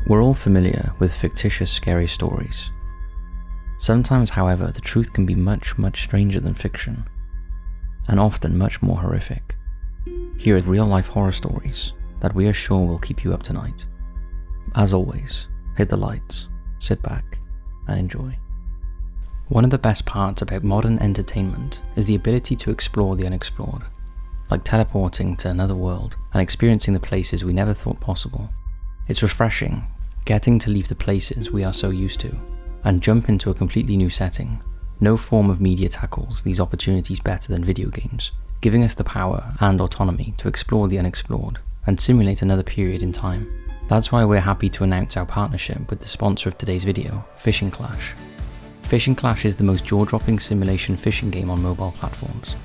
We're all familiar with fictitious scary stories. Sometimes, however, the truth can be much, much stranger than fiction, and often much more horrific. Here are real-life horror stories that we are sure will keep you up tonight. As always, hit the lights, sit back, and enjoy. One of the best parts about modern entertainment is the ability to explore the unexplored, like teleporting to another world and experiencing the places we never thought possible. It's refreshing, getting to leave the places we are so used to, and jump into a completely new setting. No form of media tackles these opportunities better than video games, giving us the power and autonomy to explore the unexplored and simulate another period in time. That's why we're happy to announce our partnership with the sponsor of today's video, Fishing Clash. Fishing Clash is the most jaw-dropping simulation fishing game on mobile platforms.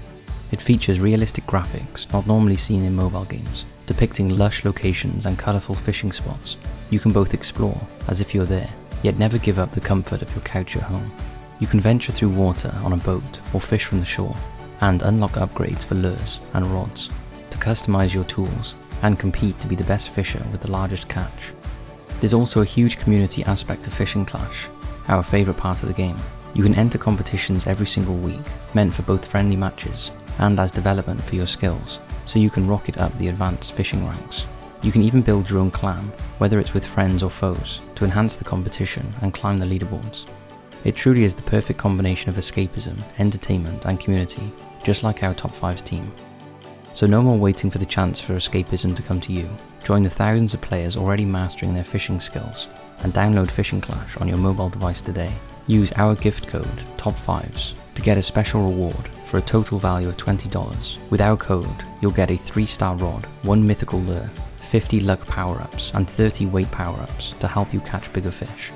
It features realistic graphics not normally seen in mobile games, depicting lush locations and colourful fishing spots you can both explore as if you're there, yet never give up the comfort of your couch at home. You can venture through water on a boat or fish from the shore, and unlock upgrades for lures and rods to customise your tools and compete to be the best fisher with the largest catch. There's also a huge community aspect to Fishing Clash, our favourite part of the game. You can enter competitions every single week, meant for both friendly matches and as development for your skills, so you can rocket up the advanced fishing ranks. You can even build your own clan, whether it's with friends or foes, to enhance the competition and climb the leaderboards. It truly is the perfect combination of escapism, entertainment and community, just like our Top 5's team. So no more waiting for the chance for escapism to come to you. Join the thousands of players already mastering their fishing skills, and download Fishing Clash on your mobile device today. Use our gift code, Top5s, to get a special reward for a total value of $20. With our code, you'll get a 3-star rod, 1 mythical lure, 50 luck power-ups and 30 weight power-ups to help you catch bigger fish.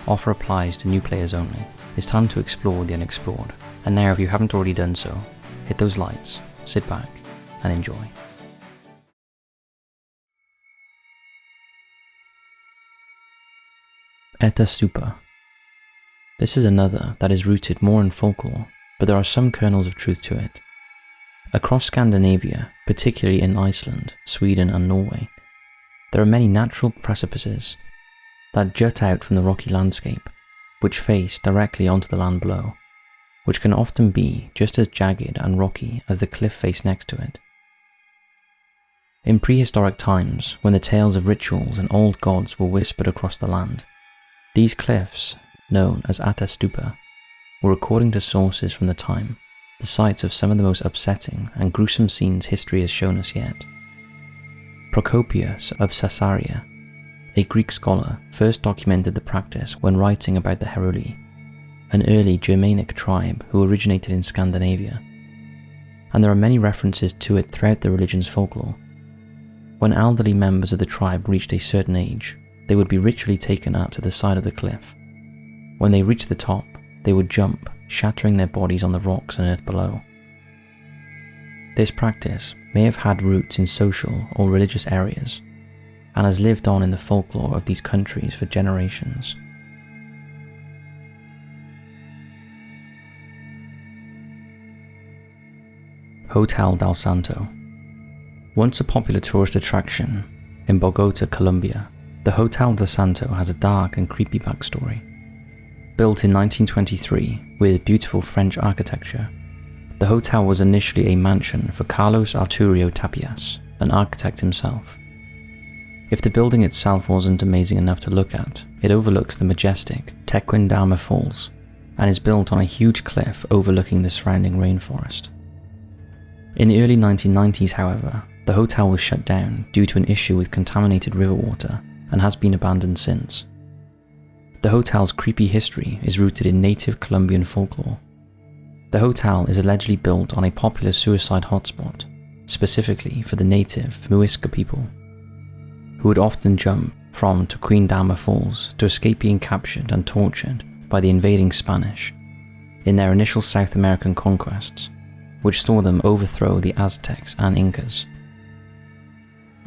Offer applies to new players only. It's time to explore the unexplored. And now, if you haven't already done so, hit those lights, sit back, and enjoy. Ättestupa. This is another that is rooted more in folklore, but there are some kernels of truth to it. Across Scandinavia, particularly in Iceland, Sweden and Norway, there are many natural precipices that jut out from the rocky landscape, which face directly onto the land below, which can often be just as jagged and rocky as the cliff face next to it. In prehistoric times, when the tales of rituals and old gods were whispered across the land, these cliffs, known as Ättestupa, were, according to sources from the time, the sites of some of the most upsetting and gruesome scenes history has shown us yet. Procopius of Caesarea, a Greek scholar, first documented the practice when writing about the Heruli, an early Germanic tribe who originated in Scandinavia, and there are many references to it throughout the religion's folklore. When elderly members of the tribe reached a certain age, they would be ritually taken up to the side of the cliff. When they reached the top, they would jump, shattering their bodies on the rocks and earth below. This practice may have had roots in social or religious areas, and has lived on in the folklore of these countries for generations. Hotel del Santo. Once a popular tourist attraction in Bogota, Colombia, the Hotel del Santo has a dark and creepy backstory. Built in 1923 with beautiful French architecture, the hotel was initially a mansion for Carlos Arturo Tapias, an architect himself. If the building itself wasn't amazing enough to look at, it overlooks the majestic Tequendama Falls and is built on a huge cliff overlooking the surrounding rainforest. In the early 1990s, however, the hotel was shut down due to an issue with contaminated river water and has been abandoned since. The hotel's creepy history is rooted in native Colombian folklore. The hotel is allegedly built on a popular suicide hotspot, specifically for the native Muisca people, who would often jump from Tequendama Falls to escape being captured and tortured by the invading Spanish in their initial South American conquests, which saw them overthrow the Aztecs and Incas.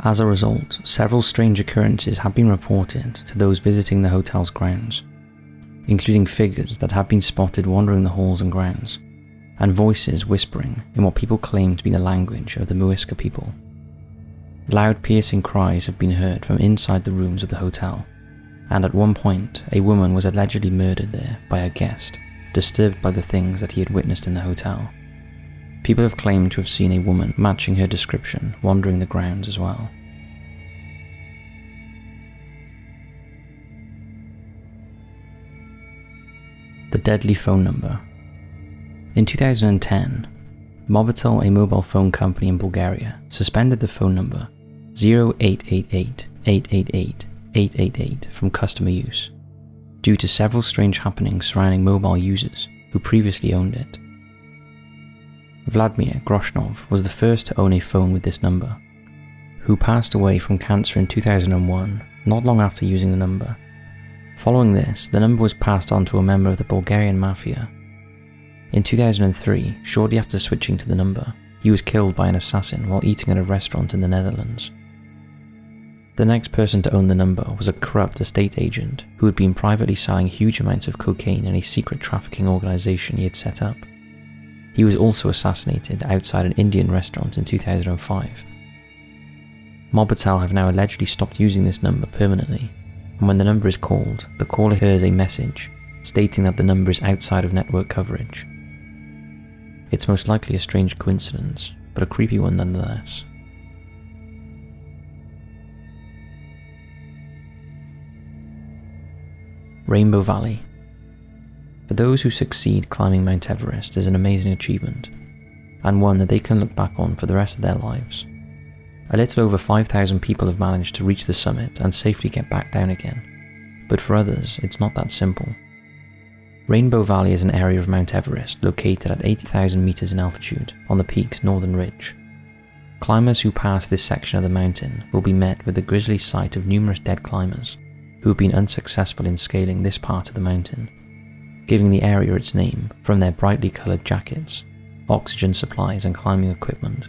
As a result, several strange occurrences have been reported to those visiting the hotel's grounds, including figures that have been spotted wandering the halls and grounds, and voices whispering in what people claim to be the language of the Muisca people. Loud piercing cries have been heard from inside the rooms of the hotel, and at one point a woman was allegedly murdered there by a guest, disturbed by the things that he had witnessed in the hotel. People have claimed to have seen a woman matching her description wandering the grounds as well. The deadly phone number. In 2010, Mobitel, a mobile phone company in Bulgaria, suspended the phone number 0888-888-888 from customer use, due to several strange happenings surrounding mobile users who previously owned it. Vladimir Groshnov was the first to own a phone with this number, who passed away from cancer in 2001, not long after using the number. Following this, the number was passed on to a member of the Bulgarian mafia. In 2003, shortly after switching to the number, he was killed by an assassin while eating at a restaurant in the Netherlands. The next person to own the number was a corrupt estate agent who had been privately selling huge amounts of cocaine in a secret trafficking organization he had set up. He was also assassinated outside an Indian restaurant in 2005. Mobitel have now allegedly stopped using this number permanently, and when the number is called, the caller hears a message stating that the number is outside of network coverage. It's most likely a strange coincidence, but a creepy one nonetheless. Rainbow Valley. For those who succeed, climbing Mount Everest is an amazing achievement, and one that they can look back on for the rest of their lives. A little over 5,000 people have managed to reach the summit and safely get back down again, but for others it's not that simple. Rainbow Valley is an area of Mount Everest located at 80,000 meters in altitude on the peak's northern ridge. Climbers who pass this section of the mountain will be met with the grisly sight of numerous dead climbers who have been unsuccessful in scaling this part of the mountain, giving the area its name from their brightly coloured jackets, oxygen supplies and climbing equipment.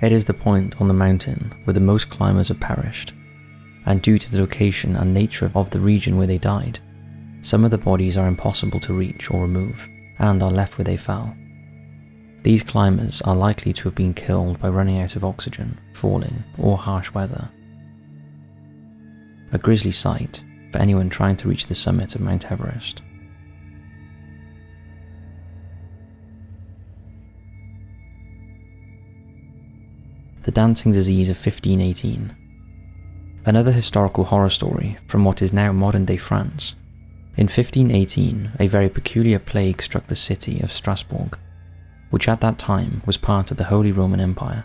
It is the point on the mountain where the most climbers have perished, and due to the location and nature of the region where they died, some of the bodies are impossible to reach or remove, and are left where they fell. These climbers are likely to have been killed by running out of oxygen, falling, or harsh weather. A grisly sight for anyone trying to reach the summit of Mount Everest. The Dancing Disease of 1518. Another historical horror story from what is now modern-day France. In 1518, a very peculiar plague struck the city of Strasbourg, which at that time was part of the Holy Roman Empire.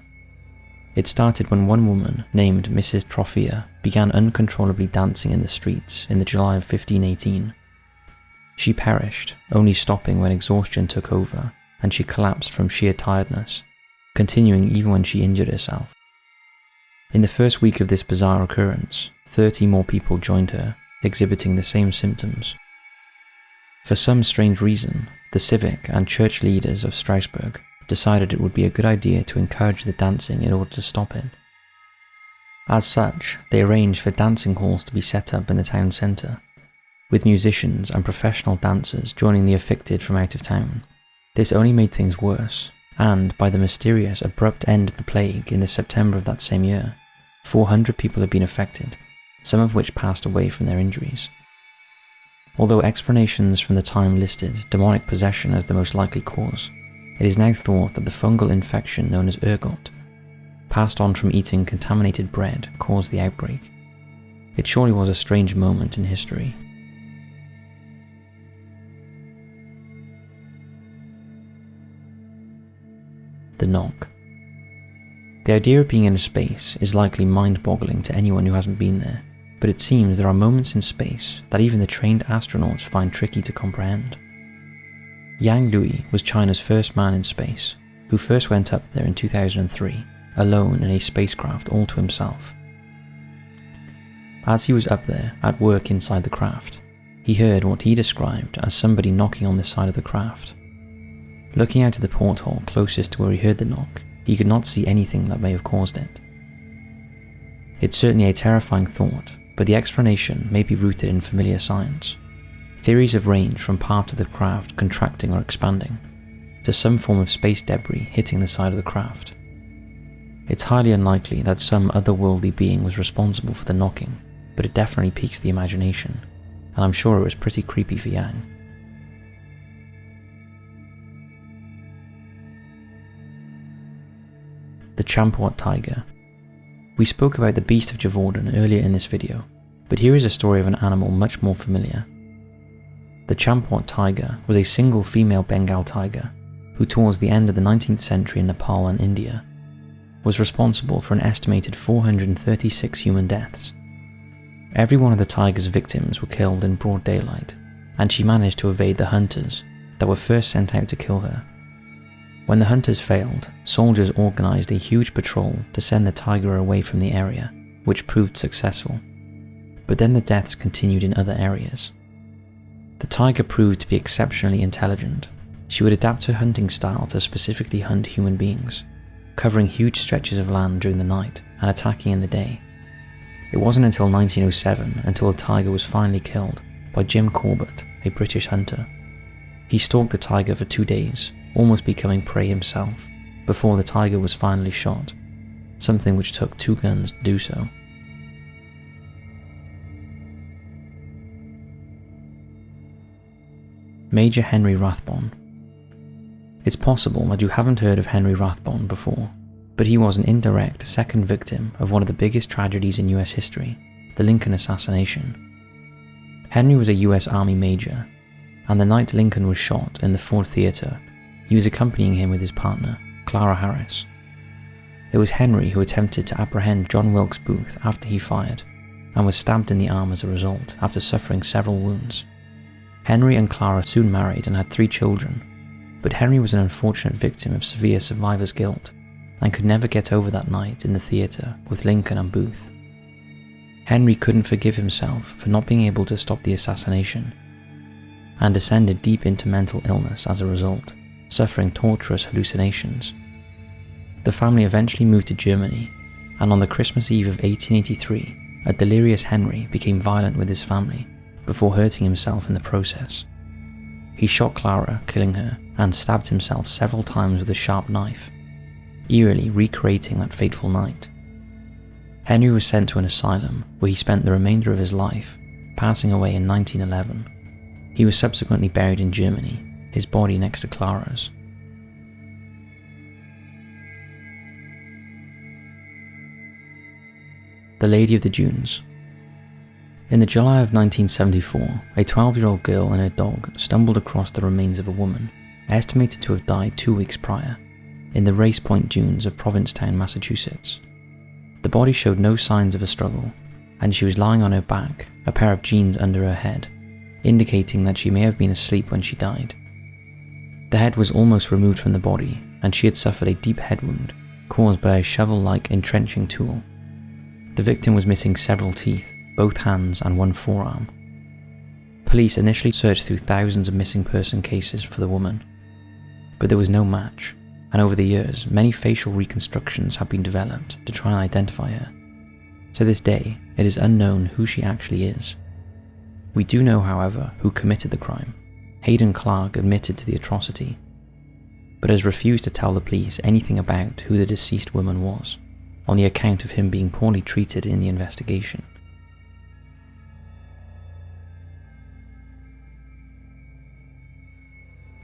It started when one woman named Mrs. Trophea began uncontrollably dancing in the streets in the July of 1518. She perished, only stopping when exhaustion took over, and she collapsed from sheer tiredness, continuing even when she injured herself. In the first week of this bizarre occurrence, 30 more people joined her, exhibiting the same symptoms. For some strange reason, the civic and church leaders of Strasbourg decided it would be a good idea to encourage the dancing in order to stop it. As such, they arranged for dancing halls to be set up in the town centre, with musicians and professional dancers joining the afflicted from out of town. This only made things worse, and by the mysterious abrupt end of the plague in the September of that same year, 400 people had been affected, some of which passed away from their injuries. Although explanations from the time listed demonic possession as the most likely cause, it is now thought that the fungal infection known as ergot, passed on from eating contaminated bread, caused the outbreak. It surely was a strange moment in history. The knock. The idea of being in space is likely mind-boggling to anyone who hasn't been there, but it seems there are moments in space that even the trained astronauts find tricky to comprehend. Yang Lui was China's first man in space, who first went up there in 2003, alone in a spacecraft all to himself. As he was up there, at work inside the craft, he heard what he described as somebody knocking on the side of the craft. Looking out of the porthole closest to where he heard the knock, he could not see anything that may have caused it. It's certainly a terrifying thought, but the explanation may be rooted in familiar science. Theories have ranged from part of the craft contracting or expanding, to some form of space debris hitting the side of the craft. It's highly unlikely that some otherworldly being was responsible for the knocking, but it definitely piques the imagination, and I'm sure it was pretty creepy for Yang. The Champawat Tiger. We spoke about the Beast of Gévaudan earlier in this video, but here is a story of an animal much more familiar. The Champawat Tiger was a single female Bengal tiger who towards the end of the 19th century in Nepal and India was responsible for an estimated 436 human deaths. Every one of the tiger's victims were killed in broad daylight, and she managed to evade the hunters that were first sent out to kill her. When the hunters failed, soldiers organized a huge patrol to send the tiger away from the area, which proved successful. But then the deaths continued in other areas. The tiger proved to be exceptionally intelligent. She would adapt her hunting style to specifically hunt human beings, covering huge stretches of land during the night and attacking in the day. It wasn't until 1907 until the tiger was finally killed by Jim Corbett, a British hunter. He stalked the tiger for 2 days, almost becoming prey himself, before the tiger was finally shot, something which took 2 guns to do so. Major Henry Rathbone. It's possible that you haven't heard of Henry Rathbone before, but he was an indirect second victim of one of the biggest tragedies in US history, the Lincoln assassination. Henry was a US Army major, and the night Lincoln was shot in the Ford Theater, he was accompanying him with his partner, Clara Harris. It was Henry who attempted to apprehend John Wilkes Booth after he fired, and was stabbed in the arm as a result after suffering several wounds. Henry and Clara soon married and had 3 children, but Henry was an unfortunate victim of severe survivor's guilt and could never get over that night in the theatre with Lincoln and Booth. Henry couldn't forgive himself for not being able to stop the assassination and descended deep into mental illness as a result, suffering torturous hallucinations. The family eventually moved to Germany, and on the Christmas Eve of 1883, a delirious Henry became violent with his family before hurting himself in the process. He shot Clara, killing her, and stabbed himself several times with a sharp knife, eerily recreating that fateful night. Henry was sent to an asylum where he spent the remainder of his life, passing away in 1911. He was subsequently buried in Germany, his body next to Clara's. The Lady of the Dunes. In the July of 1974, a 12-year-old girl and her dog stumbled across the remains of a woman, estimated to have died 2 weeks prior, in the Race Point Dunes of Provincetown, Massachusetts. The body showed no signs of a struggle, and she was lying on her back, a pair of jeans under her head, indicating that she may have been asleep when she died. The head was almost removed from the body, and she had suffered a deep head wound caused by a shovel-like entrenching tool. The victim was missing several teeth, both hands and 1 forearm. Police initially searched through thousands of missing person cases for the woman, but there was no match, and over the years, many facial reconstructions have been developed to try and identify her. To this day, it is unknown who she actually is. We do know, however, who committed the crime. Hayden Clark admitted to the atrocity, but has refused to tell the police anything about who the deceased woman was, on the account of him being poorly treated in the investigation.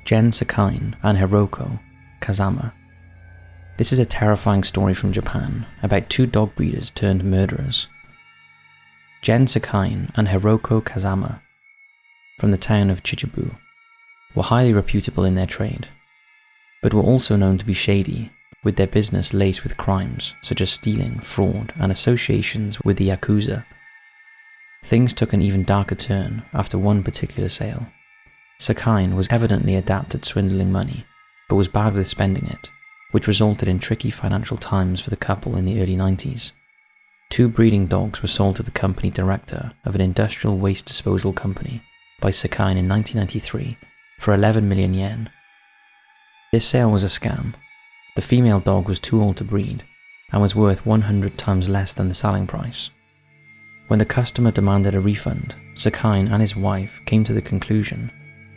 Gen Sekine and Hiroko, Kazama. This is a terrifying story from Japan about 2 dog breeders turned murderers. Gen Sekine and Hiroko Kazama, from the town of Chichibu, were highly reputable in their trade, but were also known to be shady, with their business laced with crimes such as stealing, fraud, and associations with the Yakuza. Things took an even darker turn after one particular sale. Sekine was evidently adept at swindling money, but was bad with spending it, which resulted in tricky financial times for the couple in the early 90s. 2 breeding dogs were sold to the company director of an industrial waste disposal company by Sekine in 1993 for 11 million yen. This sale was a scam. The female dog was too old to breed and was worth 100 times less than the selling price. When the customer demanded a refund, Sekine and his wife came to the conclusion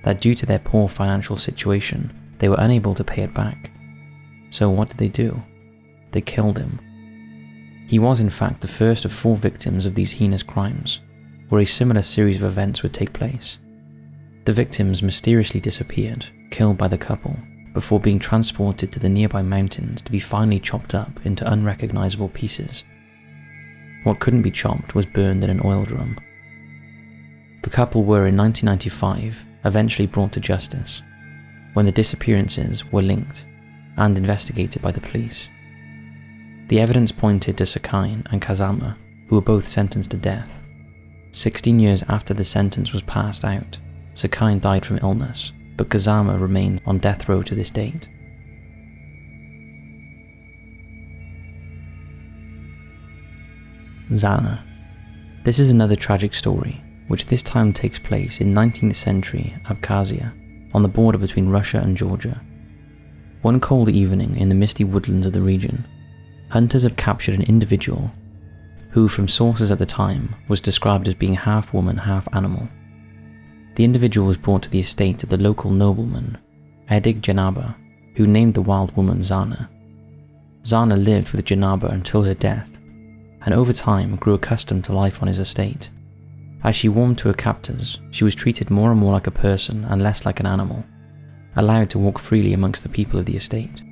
that due to their poor financial situation, they were unable to pay it back. So what did they do? They killed him. He was in fact the first of 4 victims of these heinous crimes, where a similar series of events would take place. The victims mysteriously disappeared, killed by the couple, before being transported to the nearby mountains to be finally chopped up into unrecognizable pieces. What couldn't be chopped was burned in an oil drum. The couple were in 1995 eventually brought to justice, when the disappearances were linked and investigated by the police. The evidence pointed to Sekine and Kazama, who were both sentenced to death. 16 years after the sentence was passed out, Sekine died from illness, but Kazama remains on death row to this date. Zana. This is another tragic story, which this time takes place in 19th century Abkhazia, on the border between Russia and Georgia. One cold evening in the misty woodlands of the region, hunters had captured an individual who, from sources at the time, was described as being half woman, half animal. The individual was brought to the estate of the local nobleman, Edig Janaba, who named the wild woman Zana. Zana lived with Janaba until her death, and over time grew accustomed to life on his estate. As she warmed to her captors, she was treated more and more like a person and less like an animal, allowed to walk freely amongst the people of the estate.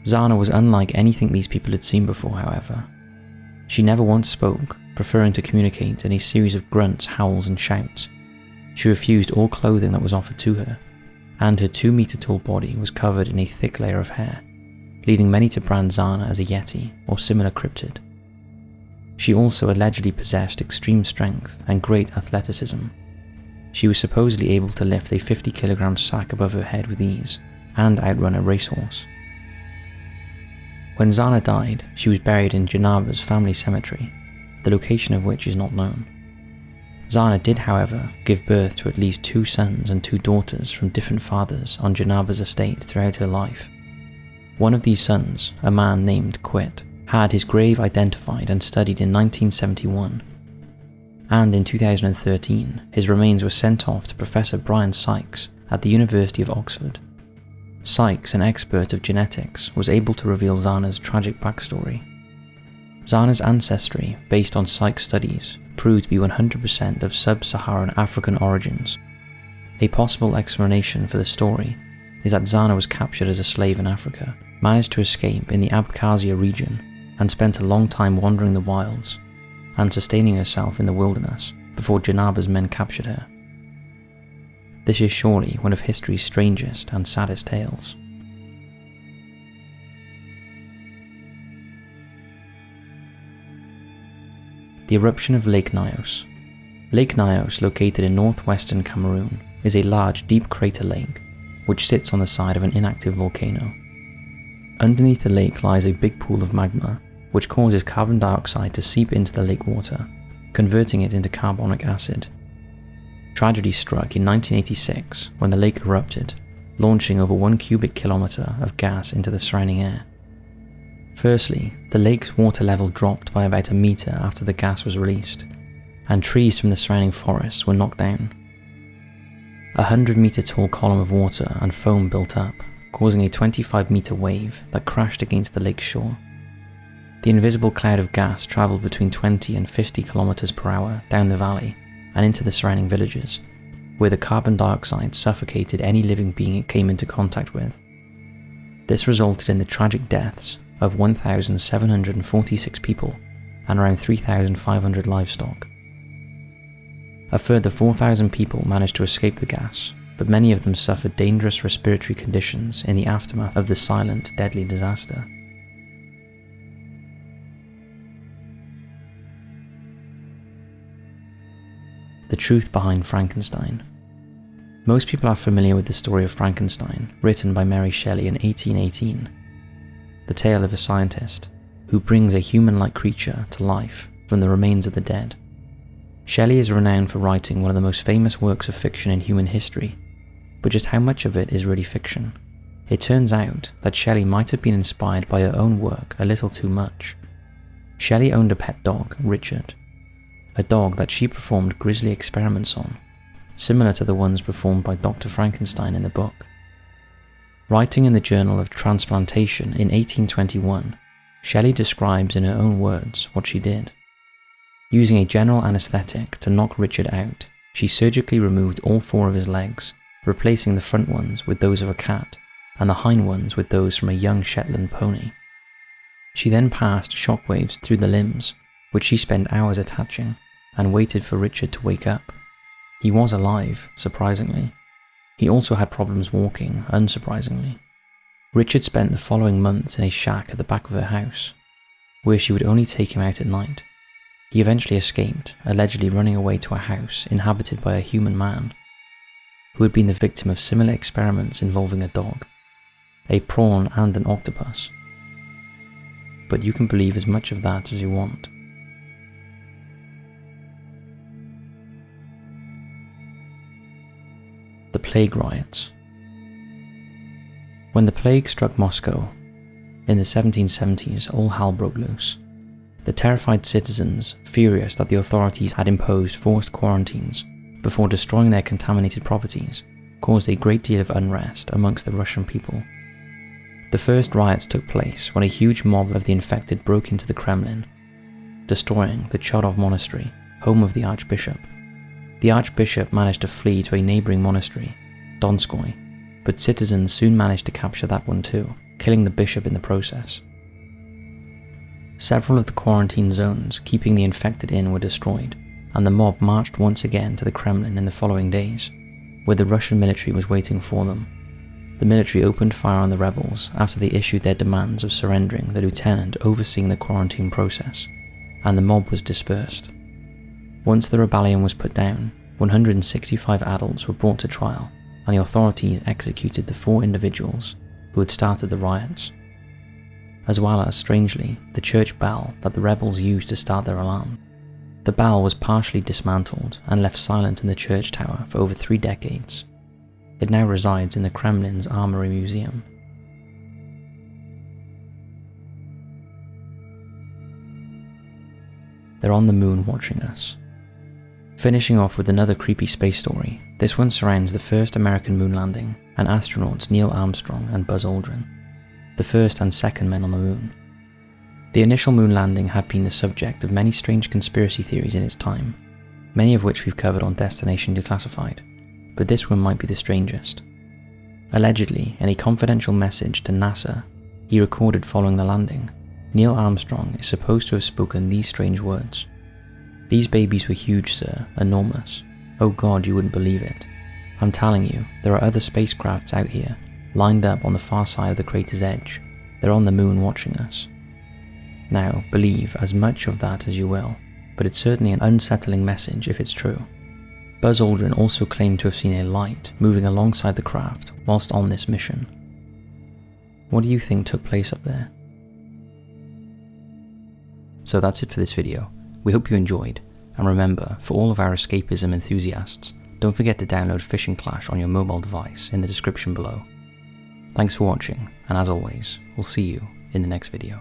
Zana was unlike anything these people had seen before, however. She never once spoke, preferring to communicate in a series of grunts, howls and shouts. She refused all clothing that was offered to her, and her 2-meter tall body was covered in a thick layer of hair, leading many to brand Zana as a yeti or similar cryptid. She also allegedly possessed extreme strength and great athleticism. She was supposedly able to lift a 50-kilogram sack above her head with ease and outrun a racehorse. When Zana died, she was buried in Janaba's family cemetery, the location of which is not known. Zana did, however, give birth to at least 2 sons and 2 daughters from different fathers on Janaba's estate throughout her life. One of these sons, a man named Quit, had his grave identified and studied in 1971, and in 2013 his remains were sent off to Professor Brian Sykes at the University of Oxford. Sykes, an expert of genetics, was able to reveal Zana's tragic backstory. Zana's ancestry, based on Sykes' studies, proved to be 100% of sub-Saharan African origins. A possible explanation for the story is that Zana was captured as a slave in Africa, managed to escape in the Abkhazia region, and spent a long time wandering the wilds and sustaining herself in the wilderness before Janaba's men captured her. This is surely one of history's strangest and saddest tales. The eruption of Lake Nyos. Lake Nyos, located in northwestern Cameroon, is a large, deep crater lake which sits on the side of an inactive volcano. Underneath the lake lies a big pool of magma, which causes carbon dioxide to seep into the lake water, converting it into carbonic acid. Tragedy struck in 1986 when the lake erupted, launching over 1 cubic kilometre of gas into the surrounding air. Firstly, the lake's water level dropped by about 1 metre after the gas was released, and trees from the surrounding forests were knocked down. A 100-metre tall column of water and foam built up, causing a 25-metre wave that crashed against the lake's shore. The invisible cloud of gas travelled between 20 and 50 kilometres per hour down the valley and into the surrounding villages, where the carbon dioxide suffocated any living being it came into contact with. This resulted in the tragic deaths of 1,746 people and around 3,500 livestock. A further 4,000 people managed to escape the gas, but many of them suffered dangerous respiratory conditions in the aftermath of the silent, deadly disaster. The truth behind Frankenstein. Most people are familiar with the story of Frankenstein, written by Mary Shelley in 1818. The tale of a scientist who brings a human-like creature to life from the remains of the dead. Shelley is renowned for writing one of the most famous works of fiction in human history, but just how much of it is really fiction? It turns out that Shelley might have been inspired by her own work a little too much. Shelley owned a pet dog, Richard, a dog that she performed grisly experiments on, similar to the ones performed by Dr. Frankenstein in the book. Writing in the Journal of Transplantation in 1821, Shelley describes in her own words what she did. Using a general anesthetic to knock Richard out, she surgically removed all 4 of his legs, replacing the front ones with those of a cat and the hind ones with those from a young Shetland pony. She then passed shockwaves through the limbs, which she spent hours attaching, and waited for Richard to wake up. He was alive, surprisingly. He also had problems walking, unsurprisingly. Richard spent the following months in a shack at the back of her house, where she would only take him out at night. He eventually escaped, allegedly running away to a house inhabited by a human man, who had been the victim of similar experiments involving a dog, a prawn and an octopus. But you can believe as much of that as you want. The Plague Riots. When the plague struck Moscow in the 1770s, all hell broke loose. The terrified citizens, furious that the authorities had imposed forced quarantines before destroying their contaminated properties, caused a great deal of unrest amongst the Russian people. The first riots took place when a huge mob of the infected broke into the Kremlin, destroying the Chorov monastery, home of the archbishop. The archbishop managed to flee to a neighbouring monastery, Donskoy, but citizens soon managed to capture that one too, killing the bishop in the process. Several of the quarantine zones keeping the infected in were destroyed, and the mob marched once again to the Kremlin in the following days, where the Russian military was waiting for them. The military opened fire on the rebels after they issued their demands of surrendering the lieutenant overseeing the quarantine process, and the mob was dispersed. Once the rebellion was put down, 165 adults were brought to trial, and the authorities executed the 4 individuals who had started the riots, as well as, strangely, the church bell that the rebels used to start their alarm. The bell was partially dismantled and left silent in the church tower for over 3 decades. It now resides in the Kremlin's Armory Museum. They're on the moon watching us. Finishing off with another creepy space story, this one surrounds the first American moon landing and astronauts Neil Armstrong and Buzz Aldrin, the first and second men on the moon. The initial moon landing had been the subject of many strange conspiracy theories in its time, many of which we've covered on Destination Declassified, but this one might be the strangest. Allegedly, in a confidential message to NASA he recorded following the landing, Neil Armstrong is supposed to have spoken these strange words. "These babies were huge, sir, enormous. Oh God, you wouldn't believe it. I'm telling you, there are other spacecrafts out here, lined up on the far side of the crater's edge. They're on the moon watching us." Now, believe as much of that as you will, but it's certainly an unsettling message if it's true. Buzz Aldrin also claimed to have seen a light moving alongside the craft whilst on this mission. What do you think took place up there? So that's it for this video. We hope you enjoyed, and remember, for all of our escapism enthusiasts, don't forget to download Fishing Clash on your mobile device in the description below. Thanks for watching, and as always, we'll see you in the next video.